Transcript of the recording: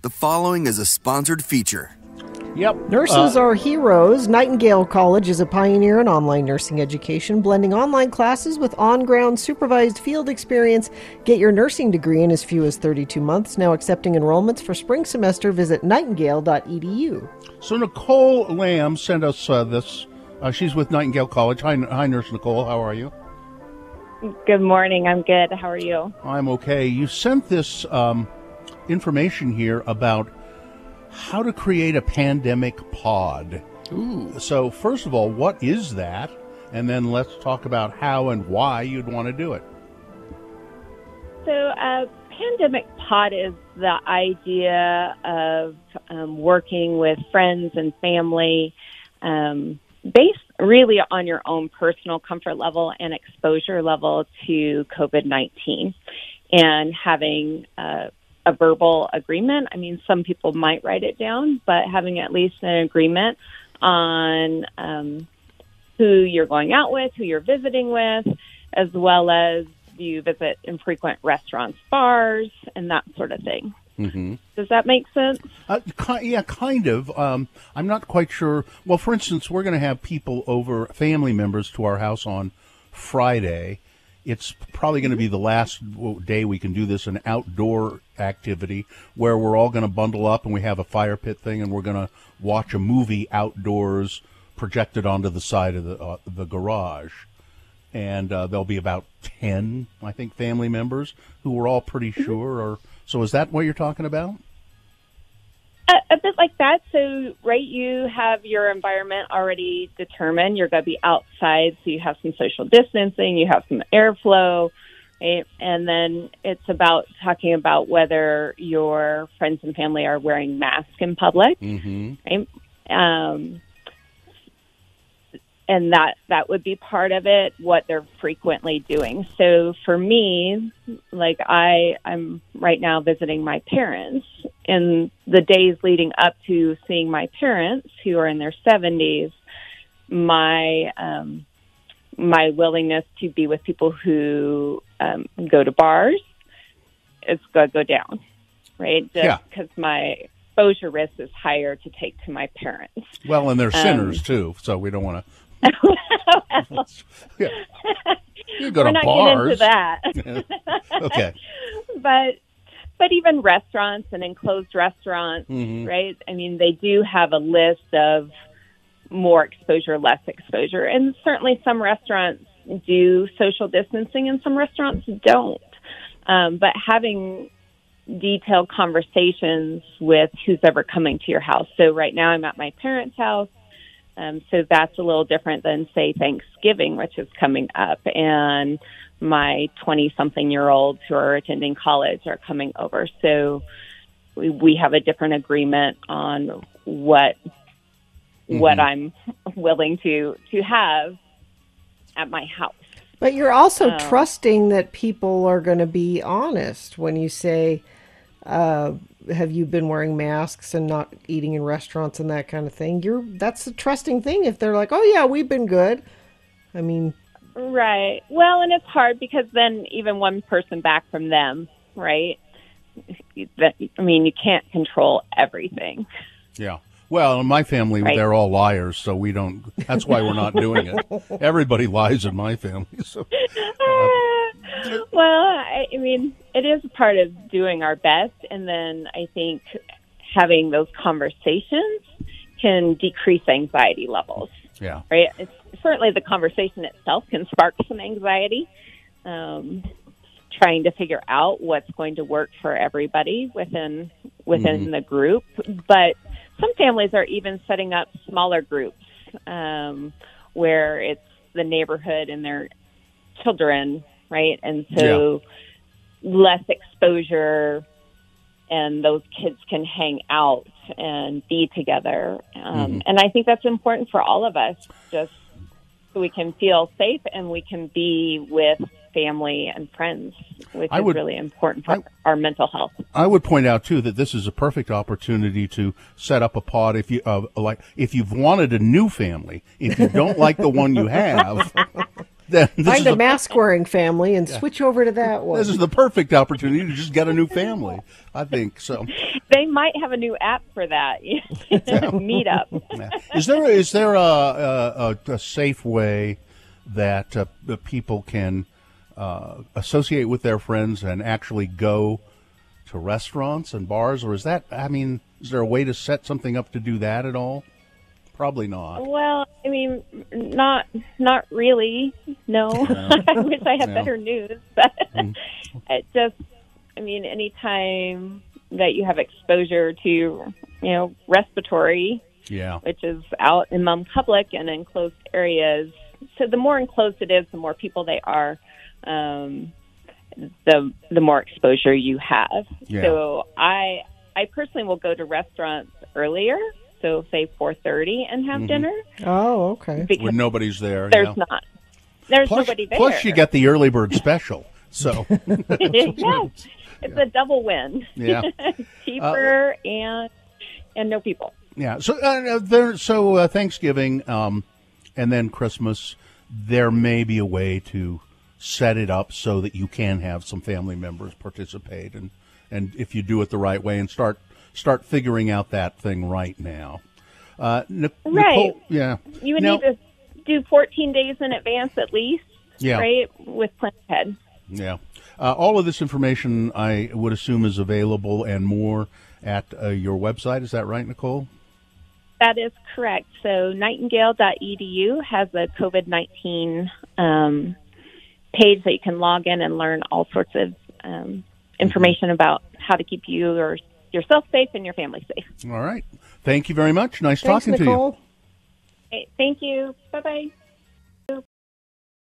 The following is a sponsored feature. Yep. Nurses are heroes. Nightingale College is a pioneer in online nursing education, blending online classes with on-ground supervised field experience. Get your nursing degree in as few as 32 months. Now accepting enrollments for spring semester. Visit nightingale.edu. So Nicole Lamb sent us this. She's with Nightingale College. Hi, Nurse Nicole. How are you? Good morning. I'm good. How are you? I'm okay. You sent this information here about how to create a pandemic pod. Ooh. So first of all, what is that? And then let's talk about how and why you'd want to do it. So a pandemic pod is the idea of working with friends and family based really on your own personal comfort level and exposure level to COVID-19 and having a verbal agreement. I mean, some people might write it down, but having at least an agreement on who you're going out with, who you're visiting with, as well as do you visit infrequent restaurants, bars, and that sort of thing. Mm-hmm. Does that make sense? Yeah, kind of. I'm not quite sure. Well, for instance, we're going to have people over, family members, to our house on Friday. It's probably going to be the last day we can do this, an outdoor activity where we're all going to bundle up and we have a fire pit thing and we're going to watch a movie outdoors projected onto the side of the garage. And there'll be about 10, I think, family members who we're all pretty sure are. So is that what you're talking about? A bit like that. So, right, you have your environment already determined. You're going to be outside, so you have some social distancing, you have some airflow, right? And then it's about talking about whether your friends and family are wearing masks in public, right? And that would be part of it, what they're frequently doing. So for me, like I'm right now visiting my parents. In the days leading up to seeing my parents, who are in their 70s, my willingness to be with people who go to bars is going to go down, right? Just because my exposure risk is higher to take to my parents. Well, and they're sinners, too, so we don't want to... Yeah. You go to bars. We're not getting into that. Okay. But even restaurants and enclosed restaurants, right? I mean, they do have a list of more exposure, less exposure. And certainly some restaurants do social distancing and some restaurants don't. But having detailed conversations with who's ever coming to your house. So right now I'm at my parents' house. So that's a little different than, say, Thanksgiving, which is coming up. And my 20-something-year-olds who are attending college are coming over. So we have a different agreement on what I'm willing to have at my house. But you're also trusting that people are going to be honest when you say, have you been wearing masks and not eating in restaurants and that kind of thing? That's a trusting thing. If they're like, oh yeah, we've been good. I mean, right. Well, and it's hard because then even one person back from them, right? I mean, you can't control everything. Yeah. Well, in my family, they're all liars, so we don't. That's why we're not doing it. Everybody lies in my family. So, well, I mean, it is part of doing our best, and then I think having those conversations can decrease anxiety levels. Yeah. Right. It's certainly the conversation itself can spark some anxiety. Trying to figure out what's going to work for everybody within the group, but some families are even setting up smaller groups where it's the neighborhood and their children, right? And so less exposure, and those kids can hang out and be together. And I think that's important for all of us, just so we can feel safe and we can be with family and friends, which is really important for our mental health. I would point out too that this is a perfect opportunity to set up a pod. If you if you've wanted a new family, if you don't like the one you have, Find a mask-wearing family and switch over to that one. This is the perfect opportunity to just get a new family. I think so. They might have a new app for that. Meetup. Is there a safe way that people can associate with their friends and actually go to restaurants and bars, or is there a way to set something up to do that at all? Probably not. Well, I mean, not really. No, I wish I had better news, but it just, I mean, anytime that you have exposure to, respiratory, which is out in public and enclosed areas. So the more enclosed it is, the more people they are, the more exposure you have. Yeah. So I personally will go to restaurants earlier, so say 4:30 and have dinner. Oh, okay. Because when nobody's there. There's not. There's nobody there. Plus you get the early bird special. So yes, it's a double win. Yeah. Cheaper and no people. Yeah. So Thanksgiving and then Christmas, there may be a way to set it up so that you can have some family members participate, and if you do it the right way and start figuring out that thing right now. Right. Nicole, yeah. You would need to do 14 days in advance at least, right, with plan ahead. Yeah. All of this information, I would assume, is available and more at your website. Is that right, Nicole? That is correct. So nightingale.edu has a COVID-19 page that you can log in and learn all sorts of information about how to keep yourself safe and your family safe. All right. Thank you very much. Nice Thanks, talking Nicole. to you. Okay, thank you. Bye-bye.